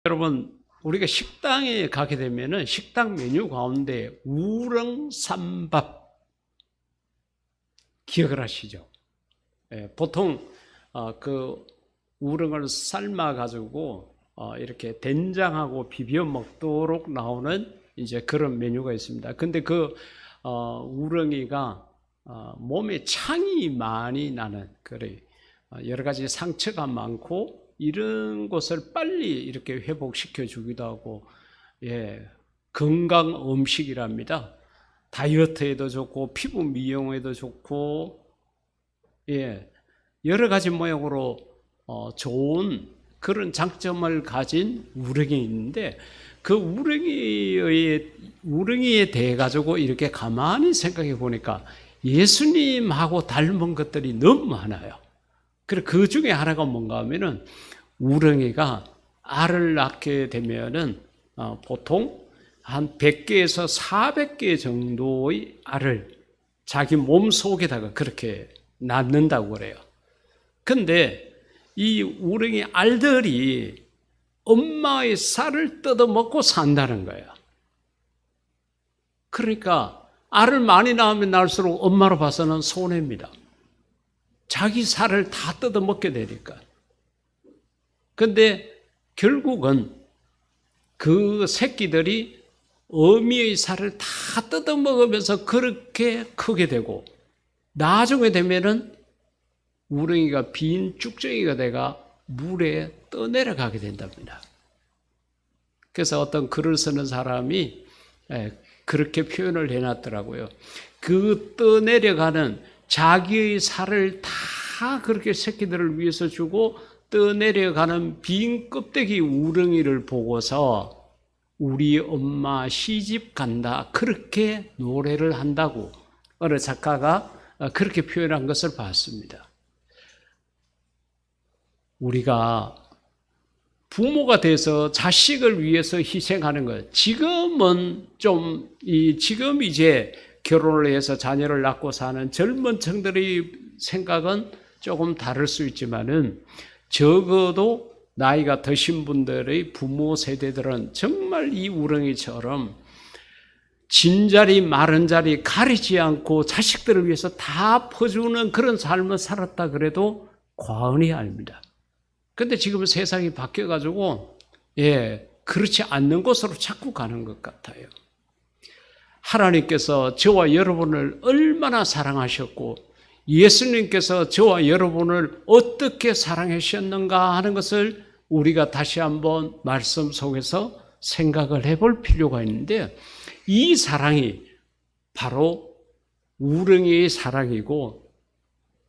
여러분, 우리가 식당에 가게 되면은 식당 메뉴 가운데 우렁쌈밥 기억을 하시죠? 보통 그 우렁을 삶아 가지고 이렇게 된장하고 비벼 먹도록 나오는 이제 그런 메뉴가 있습니다. 근데 그 우렁이가 몸에 창이 많이 나는 그래 여러 가지 상처가 많고 이런 것을 빨리 이렇게 회복시켜 주기도 하고, 건강 음식이랍니다. 다이어트에도 좋고 피부 미용에도 좋고, 여러 가지 모양으로 좋은 그런 장점을 가진 우렁이 있는데, 그 우렁이에 대해 가지고 이렇게 가만히 생각해 보니까 예수님하고 닮은 것들이 너무 많아요. 그리고 그 중에 하나가 뭔가 하면은 우렁이가 알을 낳게 되면은 보통 한 100개에서 400개 정도의 알을 자기 몸 속에다가 그렇게 낳는다고 그래요. 근데 이 우렁이 알들이 엄마의 쌀을 뜯어먹고 산다는 거예요. 그러니까 알을 많이 낳으면 낳을수록 엄마로 봐서는 손해입니다. 자기 살을 다 뜯어먹게 되니까. 근데 결국은 그 새끼들이 어미의 살을 다 뜯어먹으면서 그렇게 크게 되고, 나중에 되면은 우렁이가 빈 쭉정이가 돼가 물에 떠내려가게 된답니다. 그래서 어떤 글을 쓰는 사람이 그렇게 표현을 해놨더라고요. 그 떠내려가는 자기의 살을 다 그렇게 새끼들을 위해서 주고 떠내려가는 빈 껍데기 우렁이를 보고서 우리 엄마 시집 간다 그렇게 노래를 한다고 어느 작가가 그렇게 표현한 것을 봤습니다. 우리가 부모가 돼서 자식을 위해서 희생하는 것, 지금 이제 결혼을 해서 자녀를 낳고 사는 젊은 층들의 생각은 조금 다를 수 있지만은 적어도 나이가 드신 분들의 부모 세대들은 정말 이 우렁이처럼 진자리 마른 자리 가리지 않고 자식들을 위해서 다 퍼주는 그런 삶을 살았다 그래도 과언이 아닙니다. 근데 지금 세상이 바뀌어가지고 그렇지 않는 곳으로 자꾸 가는 것 같아요. 하나님께서 저와 여러분을 얼마나 사랑하셨고 예수님께서 저와 여러분을 어떻게 사랑하셨는가 하는 것을 우리가 다시 한번 말씀 속에서 생각을 해볼 필요가 있는데, 이 사랑이 바로 우렁이의 사랑이고,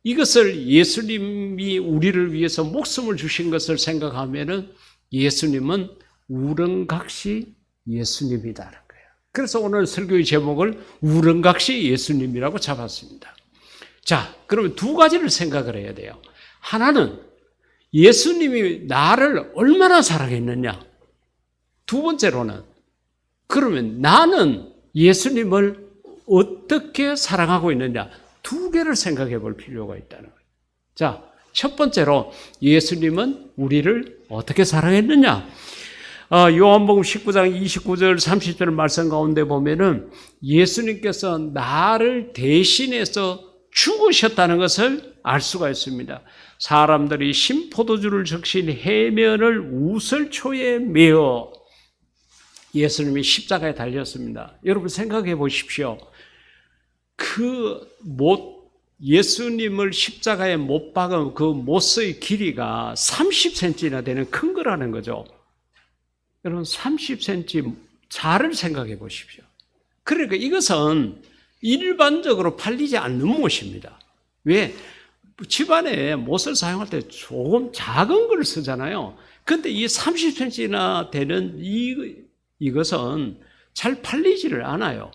이것을 예수님이 우리를 위해서 목숨을 주신 것을 생각하면은 예수님은 우렁각시 예수님이다라는 거예요. 그래서 오늘 설교의 제목을 우렁각시 예수님이라고 잡았습니다. 자, 그러면 두 가지를 생각을 해야 돼요. 하나는 예수님이 나를 얼마나 사랑했느냐. 두 번째로는 그러면 나는 예수님을 어떻게 사랑하고 있느냐. 두 개를 생각해 볼 필요가 있다는 거예요. 자, 첫 번째로 예수님은 우리를 어떻게 사랑했느냐. 요한복음 19장 29절 30절 말씀 가운데 보면은 예수님께서 나를 대신해서 죽으셨다는 것을 알 수가 있습니다. 사람들이 신포도주를 적신 해면을 우슬초에 메어 예수님이 십자가에 달렸습니다. 여러분 생각해 보십시오. 예수님을 십자가에 못 박은 그 못의 길이가 30cm나 되는 큰 거라는 거죠. 여러분 30cm 자를 생각해 보십시오. 그러니까 이것은 일반적으로 팔리지 않는 못입니다. 왜? 집안에 못을 사용할 때 조금 작은 걸 쓰잖아요. 근데 이 30cm나 되는 이것은 잘 팔리지를 않아요.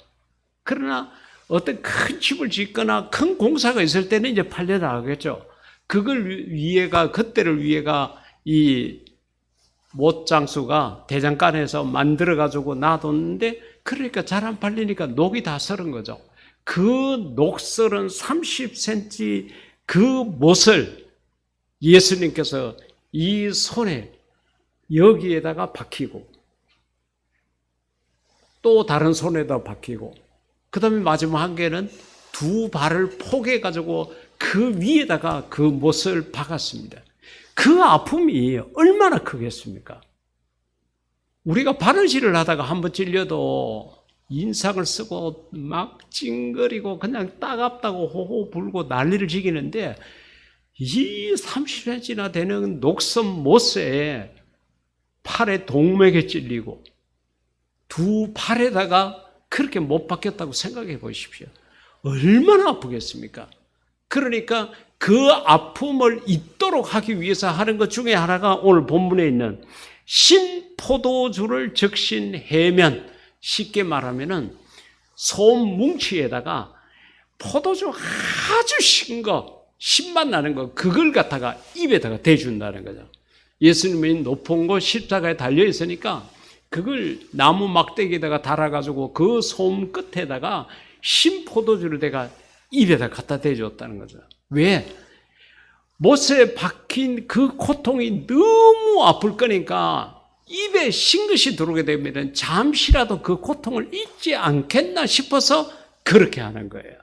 그러나 어떤 큰 집을 짓거나 큰 공사가 있을 때는 이제 팔려 나가겠죠. 그때를 위해가 이 못장수가 대장간에서 만들어가지고 놔뒀는데, 그러니까 잘 안 팔리니까 녹이 다 썰은 거죠. 그 녹설은 30cm 그 못을 예수님께서 이 손에 여기에다가 박히고 또 다른 손에다 박히고 그 다음에 마지막 한 개는 두 발을 포개가지고 그 위에다가 그 못을 박았습니다. 그 아픔이 얼마나 크겠습니까? 우리가 바느질을 하다가 한번 찔려도 인상을 쓰고 막 찡거리고 그냥 따갑다고 호호 불고 난리를 지기는데 이 30cm나 되는 녹슨 못에 팔에 동맥에 찔리고 두 팔에다가 그렇게 못 박혔다고 생각해 보십시오. 얼마나 아프겠습니까? 그러니까 그 아픔을 잊도록 하기 위해서 하는 것 중에 하나가 오늘 본문에 있는 신포도주를 적신 해면, 쉽게 말하면은 솜 뭉치에다가 포도주 아주 신 거, 신맛 나는 거, 그걸 갖다가 입에다가 대준다는 거죠. 예수님이 높은 곳 십자가에 달려 있으니까 그걸 나무 막대기에다가 달아가지고 그 솜 끝에다가 신 포도주를 내가 입에다 갖다 대줬다는 거죠. 왜? 못에 박힌 그 고통이 너무 아플 거니까 입에 신 것이 들어오게 되면 잠시라도 그 고통을 잊지 않겠나 싶어서 그렇게 하는 거예요.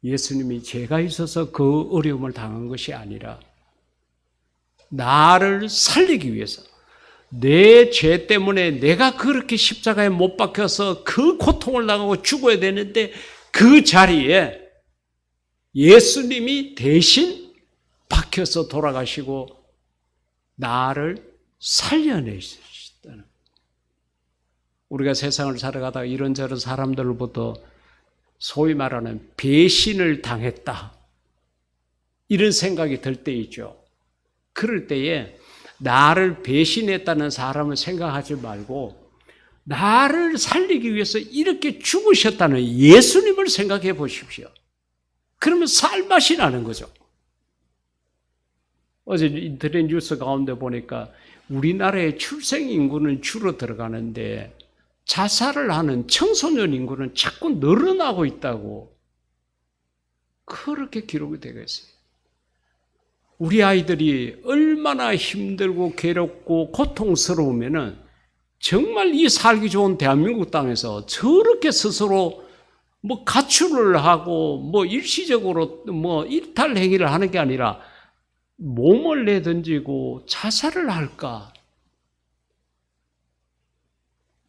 예수님이 죄가 있어서 그 어려움을 당한 것이 아니라 나를 살리기 위해서 내 죄 때문에 내가 그렇게 십자가에 못 박혀서 그 고통을 당하고 죽어야 되는데 그 자리에 예수님이 대신 박혀서 돌아가시고 나를 살려내셨다는. 우리가 세상을 살아가다가 이런저런 사람들로부터 소위 말하는 배신을 당했다 이런 생각이 들 때 있죠. 그럴 때에 나를 배신했다는 사람을 생각하지 말고 나를 살리기 위해서 이렇게 죽으셨다는 예수님을 생각해 보십시오. 그러면 살맛이 나는 거죠. 어제 인터넷 뉴스 가운데 보니까 우리나라의 출생 인구는 줄어들어가는데 자살을 하는 청소년 인구는 자꾸 늘어나고 있다고 그렇게 기록이 되고 있어요. 우리 아이들이 얼마나 힘들고 괴롭고 고통스러우면은 정말 이 살기 좋은 대한민국 땅에서 저렇게 스스로 뭐 가출을 하고 뭐 일시적으로 뭐 일탈 행위를 하는 게 아니라 몸을 내던지고 자살을 할까?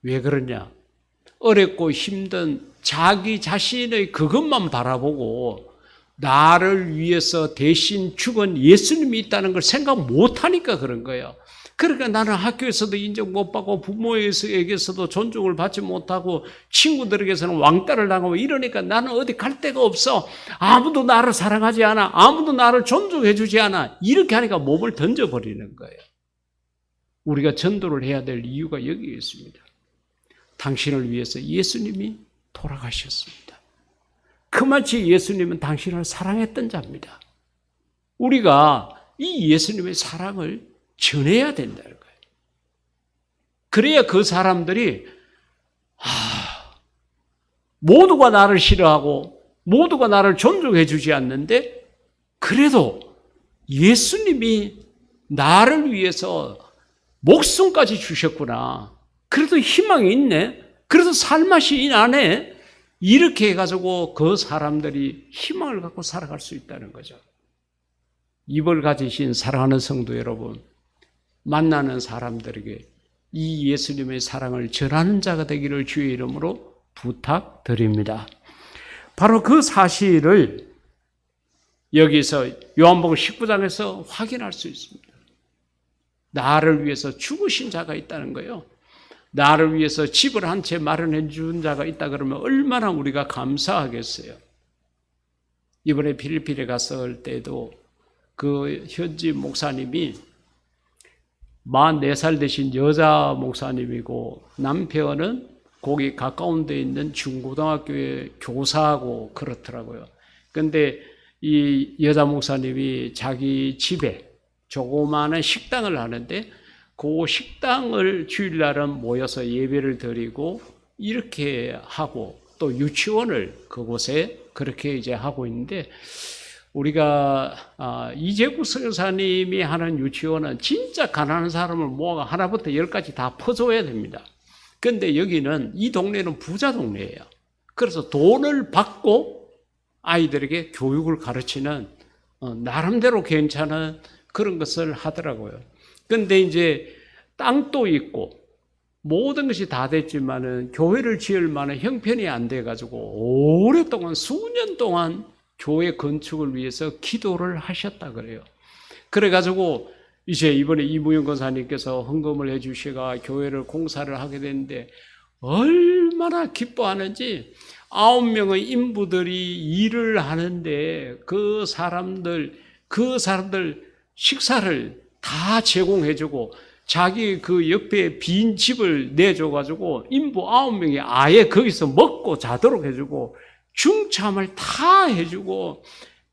왜 그러냐? 어렵고 힘든 자기 자신의 그것만 바라보고 나를 위해서 대신 죽은 예수님이 있다는 걸 생각 못하니까 그런 거예요. 그러니까 나는 학교에서도 인정 못 받고 부모에게서도 존중을 받지 못하고 친구들에게서는 왕따를 당하고 이러니까 나는 어디 갈 데가 없어. 아무도 나를 사랑하지 않아. 아무도 나를 존중해 주지 않아. 이렇게 하니까 몸을 던져버리는 거예요. 우리가 전도를 해야 될 이유가 여기에 있습니다. 당신을 위해서 예수님이 돌아가셨습니다. 그마치 예수님은 당신을 사랑했던 자입니다. 우리가 이 예수님의 사랑을 전해야 된다는 거예요. 그래야 그 사람들이 모두가 나를 싫어하고 모두가 나를 존중해 주지 않는데 그래도 예수님이 나를 위해서 목숨까지 주셨구나. 그래도 희망이 있네. 그래도 살맛이 나네. 이렇게 해가지고 그 사람들이 희망을 갖고 살아갈 수 있다는 거죠. 입을 가지신 사랑하는 성도 여러분, 만나는 사람들에게 이 예수님의 사랑을 전하는 자가 되기를 주의 이름으로 부탁드립니다. 바로 그 사실을 여기서 요한복음 19장에서 확인할 수 있습니다. 나를 위해서 죽으신 자가 있다는 거예요. 나를 위해서 집을 한 채 마련해 준 자가 있다 그러면 얼마나 우리가 감사하겠어요. 이번에 필리핀에 갔을 때도 그 현지 목사님이 44살 되신 여자 목사님이고 남편은 거기 가까운 데 있는 중고등학교의 교사하고 그렇더라고요. 그런데 이 여자 목사님이 자기 집에 조그마한 식당을 하는데 그 식당을 주일날은 모여서 예배를 드리고 이렇게 하고 또 유치원을 그곳에 그렇게 이제 하고 있는데 우리가 이재국 선교사님이 하는 유치원은 진짜 가난한 사람을 모아 하나부터 열까지 다 퍼줘야 됩니다. 그런데 여기는 이 동네는 부자 동네예요. 그래서 돈을 받고 아이들에게 교육을 가르치는 나름대로 괜찮은 그런 것을 하더라고요. 그런데 이제 땅도 있고 모든 것이 다 됐지만은 교회를 지을 만한 형편이 안 돼가지고 오랫동안 수년 동안 교회 건축을 위해서 기도를 하셨다 그래요. 그래가지고 이제 이번에 이무영 권사님께서 헌금을 해주시가 교회를 공사를 하게 됐는데 얼마나 기뻐하는지 9명의 인부들이 일을 하는데 그 사람들 식사를 다 제공해주고 자기 그 옆에 빈 집을 내줘가지고 인부 9명이 아예 거기서 먹고 자도록 해주고 중참을 다 해주고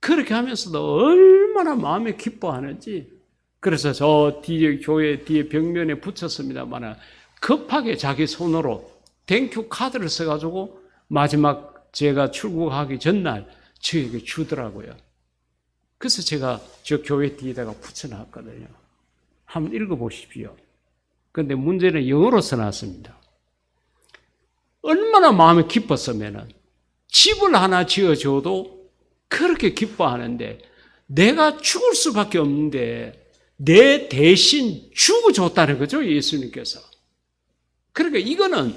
그렇게 하면서도 얼마나 마음에 기뻐하는지. 그래서 저 뒤에 교회 뒤에 벽면에 붙였습니다만 급하게 자기 손으로 땡큐 카드를 써가지고 마지막 제가 출국하기 전날 저에게 주더라고요. 그래서 제가 저 교회 뒤에다가 붙여놨거든요. 한번 읽어보십시오. 그런데 문제는 영어로 써놨습니다. 얼마나 마음이 기뻤으면은 집을 하나 지어줘도 그렇게 기뻐하는데 내가 죽을 수밖에 없는데 내 대신 죽어줬다는 거죠, 예수님께서. 그러니까 이거는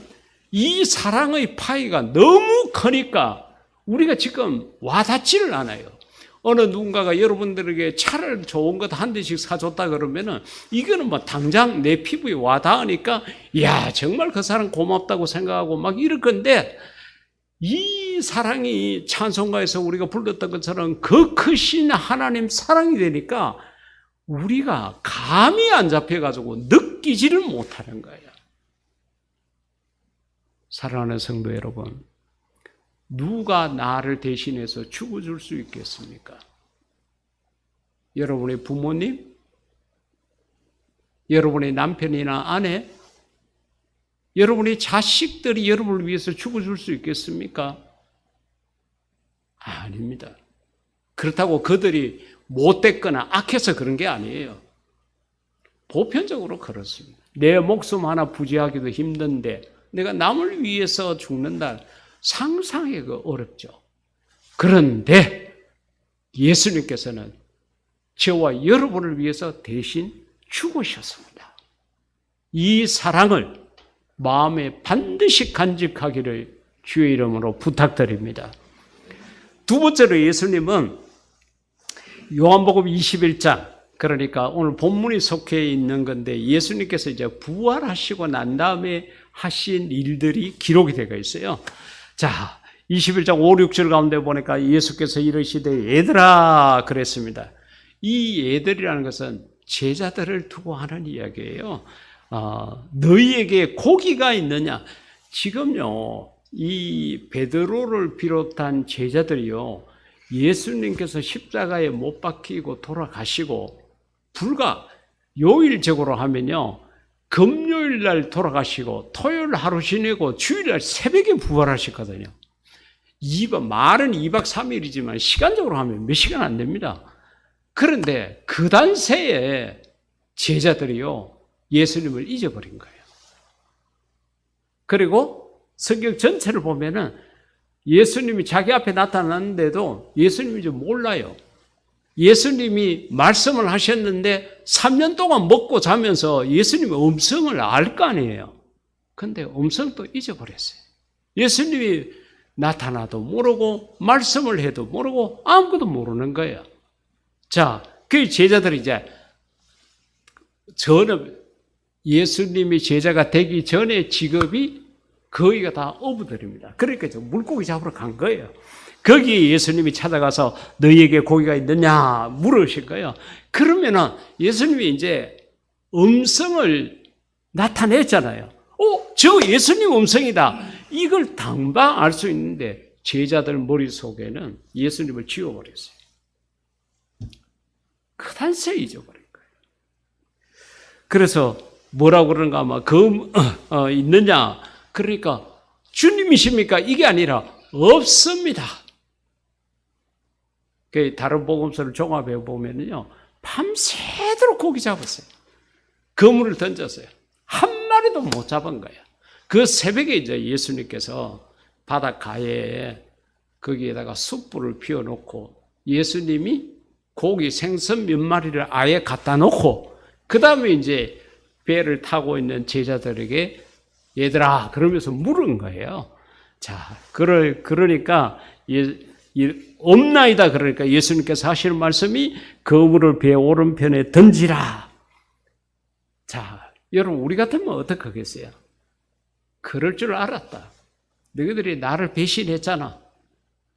이 사랑의 파이가 너무 크니까 우리가 지금 와닿지를 않아요. 어느 누군가가 여러분들에게 차를 좋은 것 한 대씩 사줬다 그러면은 이거는 뭐 당장 내 피부에 와닿으니까 야 정말 그 사람 고맙다고 생각하고 막 이럴 건데 이 사랑이 찬송가에서 우리가 불렀던 것처럼 그 크신 하나님 사랑이 되니까 우리가 감이 안 잡혀가지고 느끼지를 못하는 거예요. 사랑하는 성도 여러분, 누가 나를 대신해서 죽어줄 수 있겠습니까? 여러분의 부모님? 여러분의 남편이나 아내? 여러분의 자식들이 여러분을 위해서 죽어줄 수 있겠습니까? 아닙니다. 그렇다고 그들이 못됐거나 악해서 그런 게 아니에요. 보편적으로 그렇습니다. 내 목숨 하나 부지하기도 힘든데 내가 남을 위해서 죽는다. 상상하기가 어렵죠. 그런데 예수님께서는 저와 여러분을 위해서 대신 죽으셨습니다. 이 사랑을 마음에 반드시 간직하기를 주의 이름으로 부탁드립니다. 두 번째로 예수님은 요한복음 21장, 그러니까 오늘 본문이 속해 있는 건데 예수님께서 이제 부활하시고 난 다음에 하신 일들이 기록이 되어 있어요. 자, 21장 5, 6절 가운데 보니까 예수께서 이르시되 얘들아 그랬습니다. 이 얘들이라는 것은 제자들을 두고 하는 이야기예요. 너희에게 고기가 있느냐? 지금요, 이 베드로를 비롯한 제자들이요, 예수님께서 십자가에 못 박히고 돌아가시고 불과 요일적으로 하면요, 금요일 날 돌아가시고 토요일 하루 지내고 주일 날 새벽에 부활하셨거든요. 말은 2박 3일이지만 시간적으로 하면 몇 시간 안 됩니다. 그런데 그 단세에 제자들이요, 예수님을 잊어버린 거예요. 그리고 성경 전체를 보면은 예수님이 자기 앞에 나타났는데도 예수님이 좀 몰라요. 예수님이 말씀을 하셨는데 3년 동안 먹고 자면서 예수님의 음성을 알 거 아니에요. 근데 음성도 잊어버렸어요. 예수님이 나타나도 모르고 말씀을 해도 모르고 아무것도 모르는 거예요. 자, 그 제자들이 이제 예수님이 제자가 되기 전에 직업이 거의가 다 어부들입니다. 그러니까 물고기 잡으러 간 거예요. 거기에 예수님이 찾아가서 너희에게 고기가 있느냐 물으실 거예요. 그러면은 예수님이 이제 음성을 나타냈잖아요. 저 예수님 음성이다. 이걸 당방 알 수 있는데 제자들 머릿속에는 예수님을 지워버렸어요. 그 단세 잊어버린 거예요. 그래서 뭐라고 그러는가 하면 있느냐? 그러니까 주님이십니까? 이게 아니라 없습니다. 그 다른 복음서를 종합해 보면요, 밤새도록 고기 잡았어요. 그물을 던졌어요. 한 마리도 못 잡은 거예요. 그 새벽에 이제 예수님께서 바닷가에 거기에다가 숯불을 피워놓고 예수님이 고기 생선 몇 마리를 아예 갖다 놓고 그 다음에 이제 배를 타고 있는 제자들에게 얘들아 그러면서 물은 거예요. 자, 그러니까 없나이다 그러니까 예수님께서 하시는 말씀이 그물을 배 오른편에 던지라. 자, 여러분 우리 같으면 어떻게 하겠어요? 그럴 줄 알았다. 너희들이 나를 배신했잖아.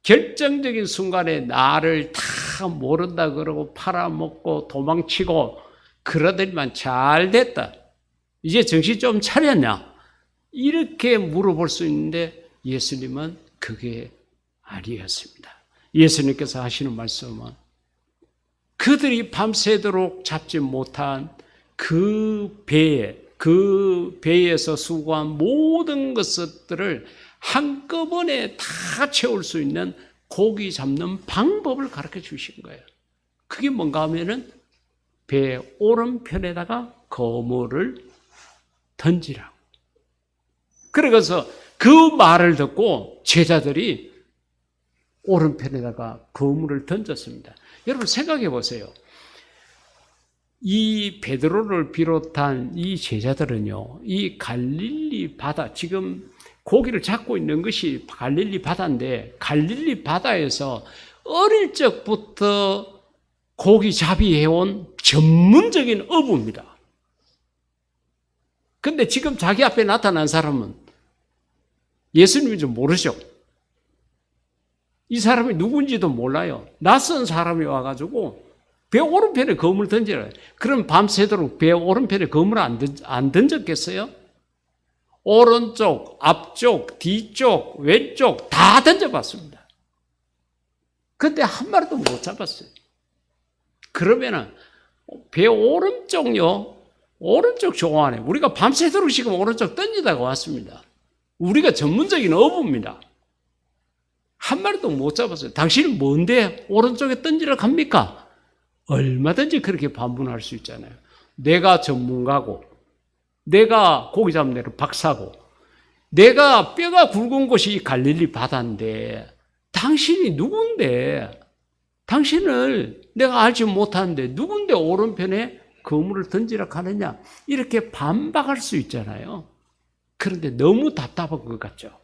결정적인 순간에 나를 다 모른다 그러고 팔아먹고 도망치고 그러더니만 잘 됐다. 이제 정신 좀 차렸냐? 이렇게 물어볼 수 있는데 예수님은 그게 아니었습니다. 예수님께서 하시는 말씀은 그들이 밤새도록 잡지 못한 그 배에서 수고한 모든 것들을 한꺼번에 다 채울 수 있는 고기 잡는 방법을 가르쳐 주신 거예요. 그게 뭔가 하면은 배 오른편에다가 그물을 던지라고. 그래서 그 말을 듣고 제자들이 오른편에다가 그물을 던졌습니다. 여러분 생각해 보세요. 이 베드로를 비롯한 이 제자들은요, 이 갈릴리 바다, 지금 고기를 잡고 있는 것이 갈릴리 바다인데, 갈릴리 바다에서 어릴 적부터 고기 잡이 해온 전문적인 어부입니다. 근데 지금 자기 앞에 나타난 사람은 예수님인지 모르죠. 이 사람이 누군지도 몰라요. 낯선 사람이 와가지고 배 오른편에 그물을 던지라. 그럼 밤새도록 배 오른편에 그물을 안 던졌겠어요? 오른쪽, 앞쪽, 뒤쪽, 왼쪽 다 던져봤습니다. 근데 한 마리도 못 잡았어요. 그러면은 배 오른쪽요, 오른쪽 좋아하네. 우리가 밤새도록 지금 오른쪽 던지다가 왔습니다. 우리가 전문적인 어부입니다. 한 마리도 못 잡았어요. 당신은 뭔데 오른쪽에 던지러 갑니까? 얼마든지 그렇게 반문할 수 있잖아요. 내가 전문가고, 내가 고기 잡는 데로 박사고, 내가 뼈가 굵은 곳이 갈릴리 바다인데, 당신이 누군데, 당신을 내가 알지 못하는데, 누군데 오른편에 그물을 던지라 하느냐, 이렇게 반박할 수 있잖아요. 그런데 너무 답답한 것 같죠.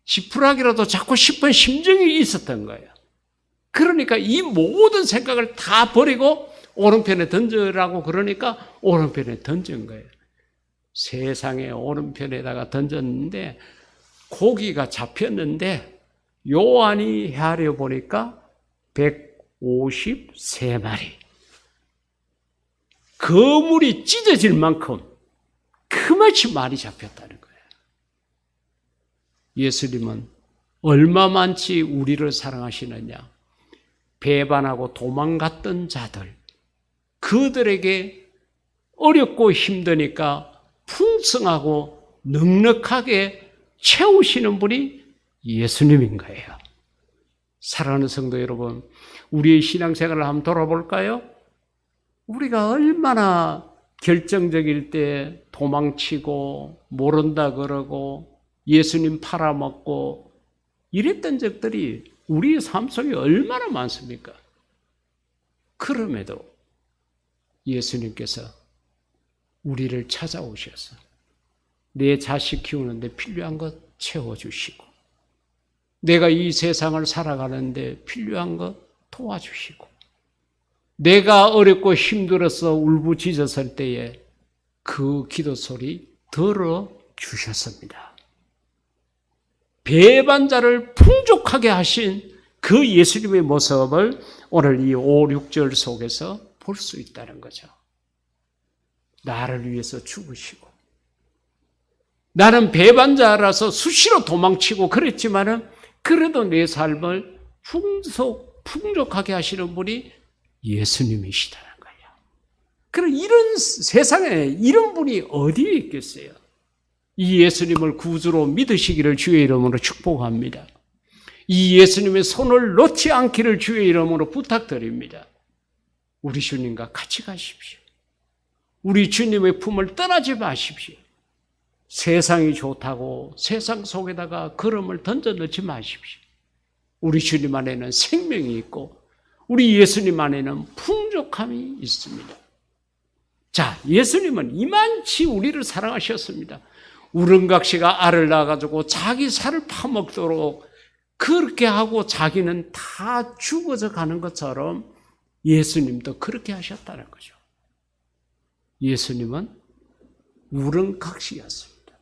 지푸라기라도 잡고 싶은 심정이 있었던 거예요. 그러니까 이 모든 생각을 다 버리고 오른편에 던져라고 그러니까 오른편에 던진 거예요. 세상에 오른편에다가 던졌는데 고기가 잡혔는데 요한이 헤아려 보니까 153마리. 그물이 찢어질 만큼 그만치 많이 잡혔다는 거예요. 예수님은 얼마만치 우리를 사랑하시느냐. 배반하고 도망갔던 자들, 그들에게 어렵고 힘드니까 풍성하고 넉넉하게 채우시는 분이 예수님인 거예요. 사랑하는 성도 여러분, 우리의 신앙생활을 한번 돌아볼까요? 우리가 얼마나 결정적일 때 도망치고 모른다 그러고 예수님 팔아먹고 이랬던 적들이 우리의 삶 속에 얼마나 많습니까? 그럼에도 예수님께서 우리를 찾아오셔서 내 자식 키우는데 필요한 것 채워주시고 내가 이 세상을 살아가는데 필요한 것 도와주시고 내가 어렵고 힘들어서 울부짖었을 때에 그 기도 소리 들어주셨습니다. 배반자를 풍족하게 하신 그 예수님의 모습을 오늘 이 5, 6절 속에서 볼 수 있다는 거죠. 나를 위해서 죽으시고 나는 배반자라서 수시로 도망치고 그랬지만은 그래도 내 삶을 풍족하게 하시는 분이 예수님이시다는 거예요. 그럼 이런 세상에 이런 분이 어디에 있겠어요? 이 예수님을 구주로 믿으시기를 주의 이름으로 축복합니다. 이 예수님의 손을 놓지 않기를 주의 이름으로 부탁드립니다. 우리 주님과 같이 가십시오. 우리 주님의 품을 떠나지 마십시오. 세상이 좋다고 세상 속에다가 걸음을 던져 넣지 마십시오. 우리 주님 안에는 생명이 있고 우리 예수님 안에는 풍족함이 있습니다. 자, 예수님은 이만치 우리를 사랑하셨습니다. 우렁각시가 알을 낳아가지고 자기 살을 파먹도록 그렇게 하고 자기는 다 죽어져 가는 것처럼 예수님도 그렇게 하셨다는 거죠. 예수님은 우렁각시였습니다.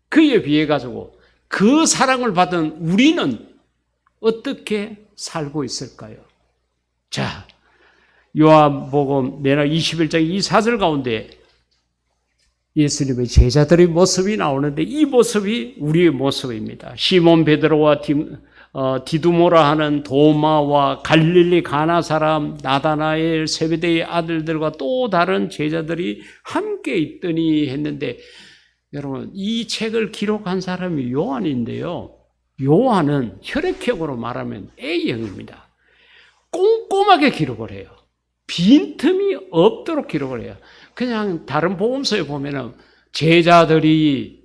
그에 비해 가지고 그 사랑을 받은 우리는 어떻게 살고 있을까요? 자, 요한복음 21장 24절 가운데 예수님의 제자들의 모습이 나오는데 이 모습이 우리의 모습입니다. 시몬 베드로와 디두모라 하는 도마와 갈릴리 가나 사람 나다나엘 세베대의 아들들과 또 다른 제자들이 함께 있더니 했는데 여러분 이 책을 기록한 사람이 요한인데요. 요한은 혈액형으로 말하면 A형입니다. 꼼꼼하게 기록을 해요. 빈틈이 없도록 기록을 해요. 그냥 다른 복음서에 보면은 제자들이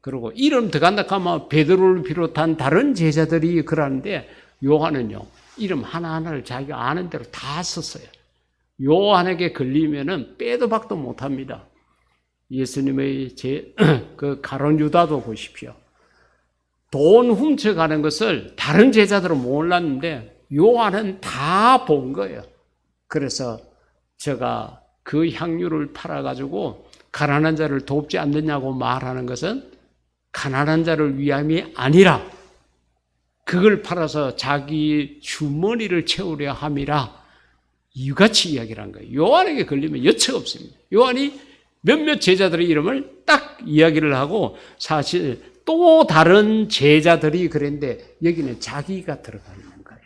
그리고 이름 들어간다 하면 베드로를 비롯한 다른 제자들이 그러는데 요한은요 이름 하나하나를 자기가 아는 대로 다 썼어요. 요한에게 걸리면은 빼도 박도 못합니다. 예수님의 그 가룟 유다도 보십시오. 돈 훔쳐가는 것을 다른 제자들은 몰랐는데 요한은 다 본 거예요. 그래서 제가 그 향유를 팔아가지고 가난한 자를 돕지 않느냐고 말하는 것은 가난한 자를 위함이 아니라 그걸 팔아서 자기 주머니를 채우려 함이라 이같이 이야기를 한 거예요. 요한에게 걸리면 여책 없습니다. 요한이 몇몇 제자들의 이름을 딱 이야기를 하고 사실 또 다른 제자들이 그랬는데 여기는 자기가 들어가 있는 거예요.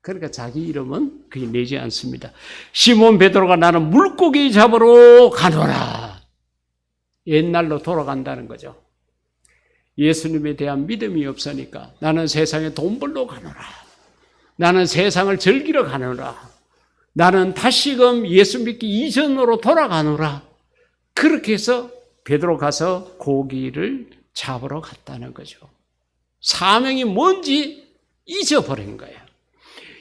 그러니까 자기 이름은 그게 내지 않습니다. 시몬 베드로가 나는 물고기 잡으러 가노라. 옛날로 돌아간다는 거죠. 예수님에 대한 믿음이 없으니까 나는 세상에 돈 벌러 가노라. 나는 세상을 즐기러 가노라. 나는 다시금 예수 믿기 이전으로 돌아가노라. 그렇게 해서 베드로 가서 고기를 잡으러 갔다는 거죠. 사명이 뭔지 잊어버린 거예요.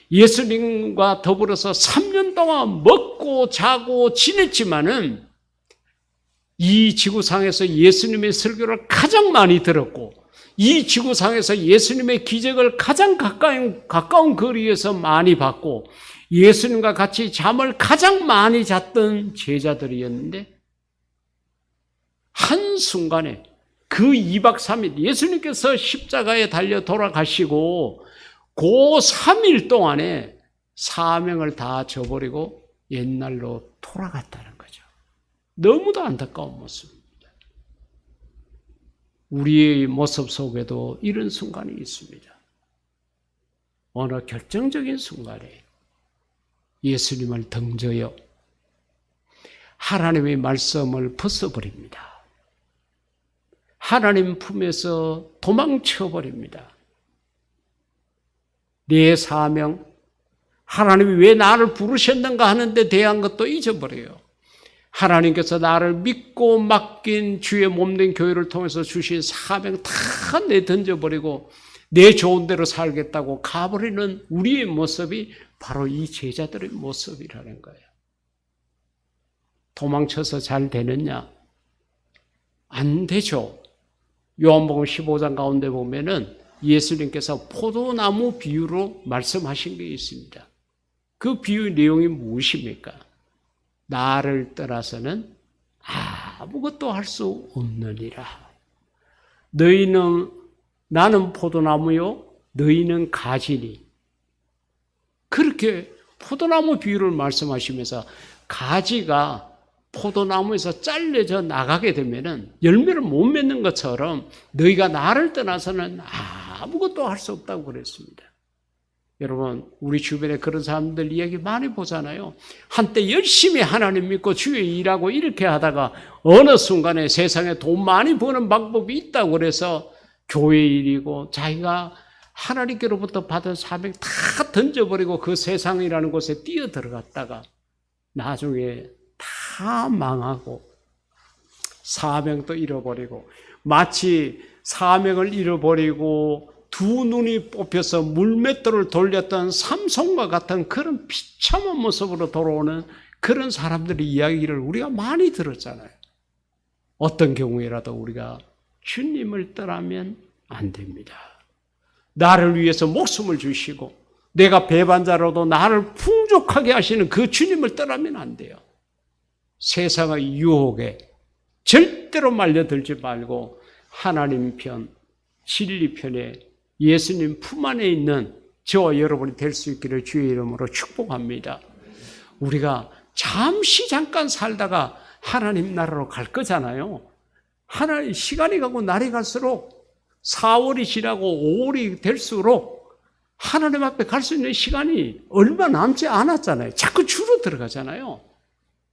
예수님과 더불어서 3년 동안 먹고 자고 지냈지만은 이 지구상에서 예수님의 설교를 가장 많이 들었고 이 지구상에서 예수님의 기적을 가장 가까운 거리에서 많이 봤고 예수님과 같이 잠을 가장 많이 잤던 제자들이었는데 한순간에 그 2박 3일 예수님께서 십자가에 달려 돌아가시고 그 3일 동안에 사명을 다 저버리고 옛날로 돌아갔다는 거죠. 너무도 안타까운 모습입니다. 우리의 모습 속에도 이런 순간이 있습니다. 어느 결정적인 순간에 예수님을 등져요. 하나님의 말씀을 벗어버립니다. 하나님 품에서 도망쳐버립니다. 내 사명, 하나님이 왜 나를 부르셨는가 하는데 대한 것도 잊어버려요. 하나님께서 나를 믿고 맡긴 주의 몸된 교회를 통해서 주신 사명 다 내던져버리고 내 좋은 대로 살겠다고 가버리는 우리의 모습이 바로 이 제자들의 모습이라는 거예요. 도망쳐서 잘 되느냐? 안 되죠. 요한복음 15장 가운데 보면은 예수님께서 포도나무 비유로 말씀하신 게 있습니다. 그 비유 내용이 무엇입니까? 나를 떠나서는 아무것도 할 수 없느니라. 나는 포도나무요, 너희는 가지니. 그렇게 포도나무 비유를 말씀하시면서 가지가 포도나무에서 잘려져 나가게 되면은 열매를 못 맺는 것처럼 너희가 나를 떠나서는 아무것도 할 수 없다고 그랬습니다. 여러분, 우리 주변에 그런 사람들 이야기 많이 보잖아요. 한때 열심히 하나님 믿고 주의 일하고 이렇게 하다가 어느 순간에 세상에 돈 많이 버는 방법이 있다고 그래서 교회 일이고 자기가 하나님께로부터 받은 사명 다 던져버리고 그 세상이라는 곳에 뛰어 들어갔다가 나중에 다 망하고 사명도 잃어버리고, 마치 사명을 잃어버리고 두 눈이 뽑혀서 물맷돌을 돌렸던 삼손과 같은 그런 비참한 모습으로 돌아오는 그런 사람들의 이야기를 우리가 많이 들었잖아요. 어떤 경우에라도 우리가 주님을 떠나면 안 됩니다. 나를 위해서 목숨을 주시고 내가 배반자로도 나를 풍족하게 하시는 그 주님을 떠나면 안 돼요. 세상의 유혹에 절대로 말려들지 말고 하나님 편, 진리 편에 예수님 품 안에 있는 저와 여러분이 될 수 있기를 주의 이름으로 축복합니다. 우리가 잠깐 살다가 하나님 나라로 갈 거잖아요. 하나님 시간이 가고 날이 갈수록 4월이 지나고 5월이 될수록 하나님 앞에 갈 수 있는 시간이 얼마 남지 않았잖아요. 자꾸 줄어들어가잖아요.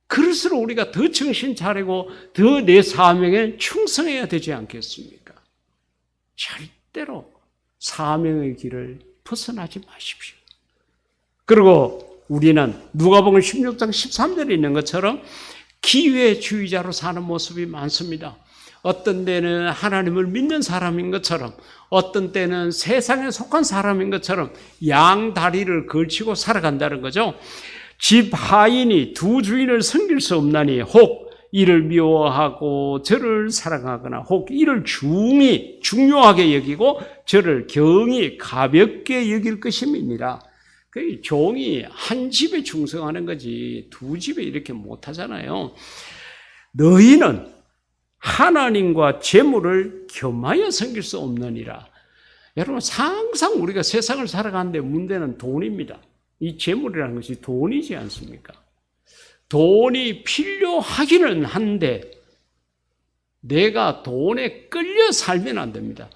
그럴수록 우리가 더 정신 차리고 더 내 사명에 충성해야 되지 않겠습니까? 절대로 사명의 길을 벗어나지 마십시오. 그리고 우리는 누가복음 16장 13절에 있는 것처럼 기회주의자로 사는 모습이 많습니다. 어떤 때는 하나님을 믿는 사람인 것처럼, 어떤 때는 세상에 속한 사람인 것처럼 양다리를 걸치고 살아간다는 거죠. 집 하인이 두 주인을 섬길 수 없나니 혹 이를 미워하고 저를 사랑하거나 혹 이를 중요하게 여기고 저를 경히 가볍게 여길 것임이니라. 그 종이 한 집에 충성하는 거지 두 집에 이렇게 못하잖아요. 너희는 하나님과 재물을 겸하여 섬길 수 없느니라. 여러분, 항상 우리가 세상을 살아가는데 문제는 돈입니다. 이 재물이라는 것이 돈이지 않습니까? 돈이 필요하기는 한데 내가 돈에 끌려 살면 안 됩니다.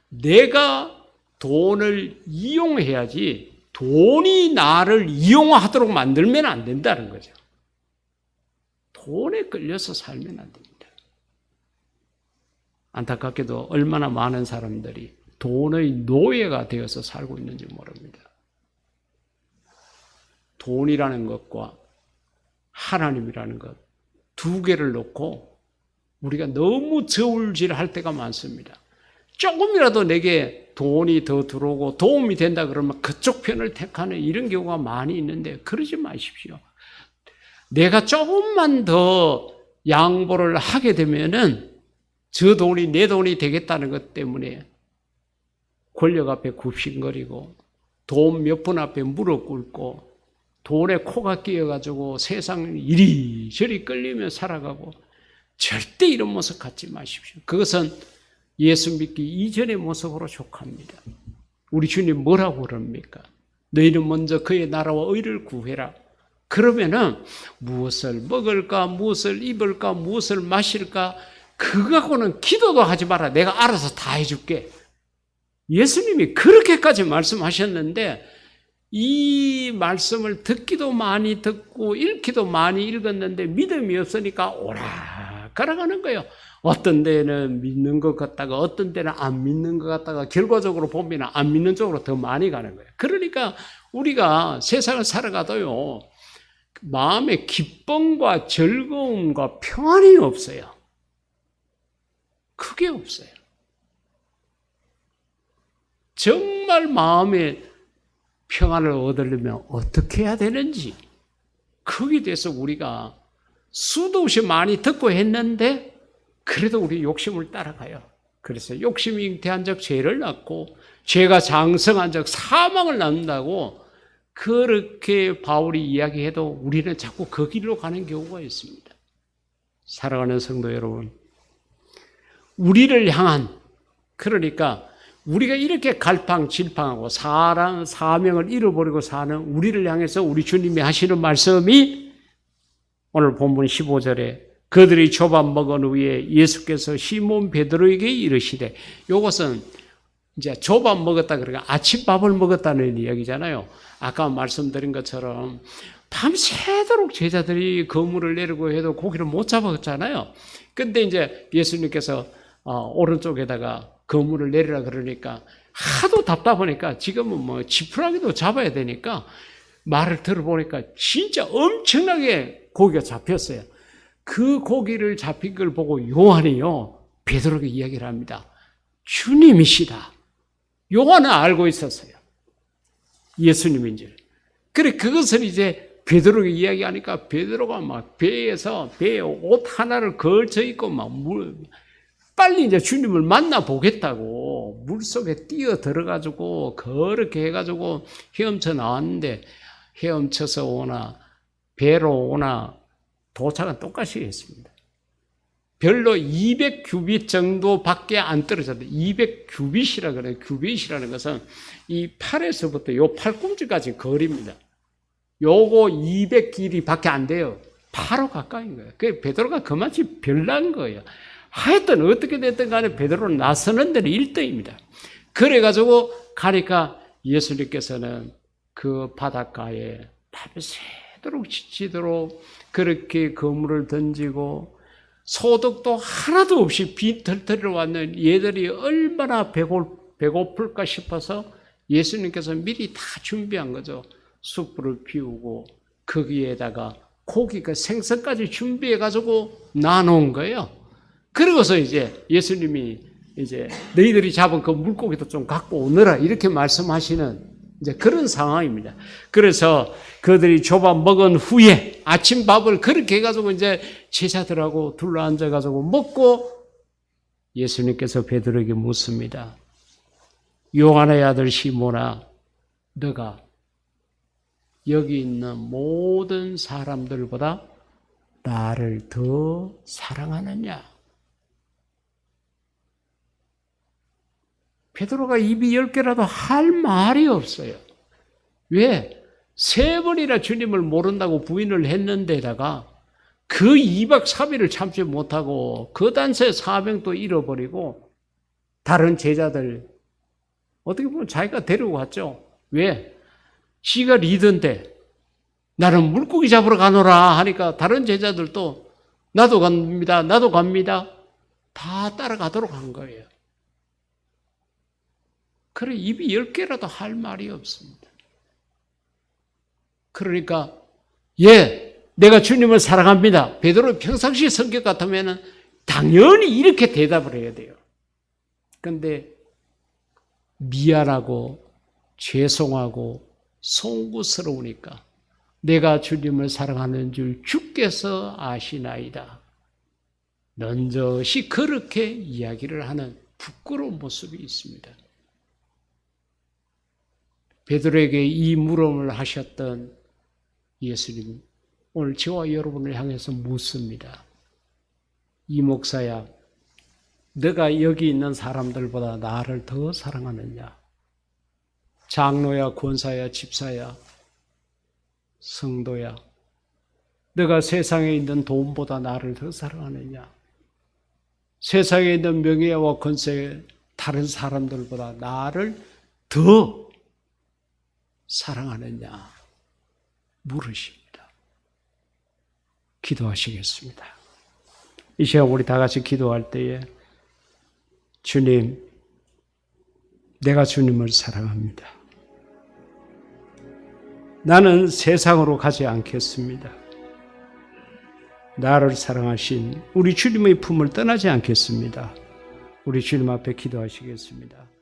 내가 돈을 이용해야지 돈이 나를 이용하도록 만들면 안 된다는 거죠. 돈에 끌려서 살면 안 됩니다. 안타깝게도 얼마나 많은 사람들이 돈의 노예가 되어서 살고 있는지 모릅니다. 돈이라는 것과 하나님이라는 것 두 개를 놓고 우리가 너무 저울질할 때가 많습니다. 조금이라도 내게 돈이 더 들어오고 도움이 된다 그러면 그쪽 편을 택하는 이런 경우가 많이 있는데 그러지 마십시오. 내가 조금만 더 양보를 하게 되면은 저 돈이 내 돈이 되겠다는 것 때문에 권력 앞에 굽신거리고 돈 몇 푼 앞에 무릎 꿇고 돈에 코가 끼어가지고 세상 이리저리 끌리며 살아가고 절대 이런 모습 갖지 마십시오. 그것은 예수 믿기 이전의 모습으로 족합니다. 우리 주님 뭐라고 그럽니까? 너희는 먼저 그의 나라와 의를 구해라. 그러면은 무엇을 먹을까, 무엇을 입을까, 무엇을 마실까 그거 갖고는 기도도 하지 마라. 내가 알아서 다 해줄게. 예수님이 그렇게까지 말씀하셨는데 이 말씀을 듣기도 많이 듣고 읽기도 많이 읽었는데 믿음이 없으니까 오락가락하는 거예요. 어떤 데는 믿는 것 같다가 어떤 때는 안 믿는 것 같다가 결과적으로 보면 안 믿는 쪽으로 더 많이 가는 거예요. 그러니까 우리가 세상을 살아가도요 마음에 기쁨과 즐거움과 평안이 없어요. 그게 없어요. 정말 마음에 평안을 얻으려면 어떻게 해야 되는지 거기에 대해서 우리가 수도 없이 많이 듣고 했는데 그래도 우리 욕심을 따라가요. 그래서 욕심이 잉태한 적 죄를 낳고 죄가 장성한 적 사망을 낳는다고 그렇게 바울이 이야기해도 우리는 자꾸 그 길로 가는 경우가 있습니다. 사랑하는 성도 여러분, 우리를 향한, 그러니까 우리가 이렇게 갈팡질팡하고 사명을 잃어버리고 사는 우리를 향해서 우리 주님이 하시는 말씀이 오늘 본문 15절에 그들이 조밥 먹은 후에 예수께서 시몬 베드로에게 이르시되, 이것은 이제 조밥 먹었다 그러니까 아침밥을 먹었다는 이야기잖아요. 아까 말씀드린 것처럼 밤새도록 제자들이 그물을 내리고 해도 고기를 못 잡았잖아요. 근데 이제 예수님께서 오른쪽에다가 그물을 내리라 그러니까 하도 답답하니까 지금은 뭐 지푸라기도 잡아야 되니까 말을 들어보니까 진짜 엄청나게 고기가 잡혔어요. 그 고기를 잡힌 걸 보고 요한이요, 베드로에게 이야기를 합니다. 주님이시다. 요한은 알고 있었어요. 예수님인지. 그래, 그것을 이제 베드로에게 이야기하니까 베드로가 막 배에 옷 하나를 걸쳐 입고 막 빨리 이제 주님을 만나보겠다고 물속에 뛰어 들어가지고 그렇게 해가지고 헤엄쳐 나왔는데 헤엄쳐서 오나 배로 오나 도착은 똑같이 했습니다. 별로 200규빗 정도밖에 안 떨어졌는데 200규빗이라 그래요. 규빗이라는 것은 이 팔에서부터 요 팔꿈치까지 거리입니다. 요거 200길이밖에 안 돼요. 바로 가까이인 거예요. 그 베드로가 그만치 별난 거예요. 하여튼 어떻게 됐든 간에 베드로는 나서는 데는 1등입니다. 그래가지고 가니까 예수님께서는 그 바닷가에 밤새도록 지치도록 그렇게 그물을 던지고 소득도 하나도 없이 빈털터리로 왔는 얘들이 얼마나 배고플까 싶어서 예수님께서 미리 다 준비한 거죠. 숯불을 피우고 거기에다가 고기가 생선까지 준비해가지고 나눠온 거예요. 그러고서 이제 예수님이 이제 너희들이 잡은 그 물고기도 좀 갖고 오너라 이렇게 말씀하시는 이제 그런 상황입니다. 그래서 그들이 조밥 먹은 후에 아침밥을 그렇게 해가지고 이제 제자들하고 둘러앉아가지고 먹고 예수님께서 베드로에게 묻습니다. 요한의 아들 시몬아, 너가 여기 있는 모든 사람들보다 나를 더 사랑하느냐? 베드로가 입이 10개라도 할 말이 없어요. 왜? 3번이나 주님을 모른다고 부인을 했는데다가 그 2박 3일을 참지 못하고 그 단체 사명도 잃어버리고 다른 제자들 어떻게 보면 자기가 데리고 갔죠. 왜? 지가 리더인데 나는 물고기 잡으러 가노라 하니까 다른 제자들도 나도 갑니다. 다 따라가도록 한 거예요. 그래, 입이 10개라도 할 말이 없습니다. 그러니까 내가 주님을 사랑합니다. 베드로의 평상시 성격 같으면 당연히 이렇게 대답을 해야 돼요. 그런데 미안하고 죄송하고 송구스러우니까 내가 주님을 사랑하는 줄 주께서 아시나이다. 넌저시 그렇게 이야기를 하는 부끄러운 모습이 있습니다. 베드로에게 이 물음을 하셨던 예수님, 오늘 저와 여러분을 향해서 묻습니다. 이 목사야, 너가 여기 있는 사람들보다 나를 더 사랑하느냐? 장로야, 권사야, 집사야, 성도야, 너가 세상에 있는 돈보다 나를 더 사랑하느냐? 세상에 있는 명예와 권세, 다른 사람들보다 나를 더 사랑하느냐? 물으십니다. 기도하시겠습니다. 이 시간 우리 다 같이 기도할 때에 주님, 내가 주님을 사랑합니다. 나는 세상으로 가지 않겠습니다. 나를 사랑하신 우리 주님의 품을 떠나지 않겠습니다. 우리 주님 앞에 기도하시겠습니다.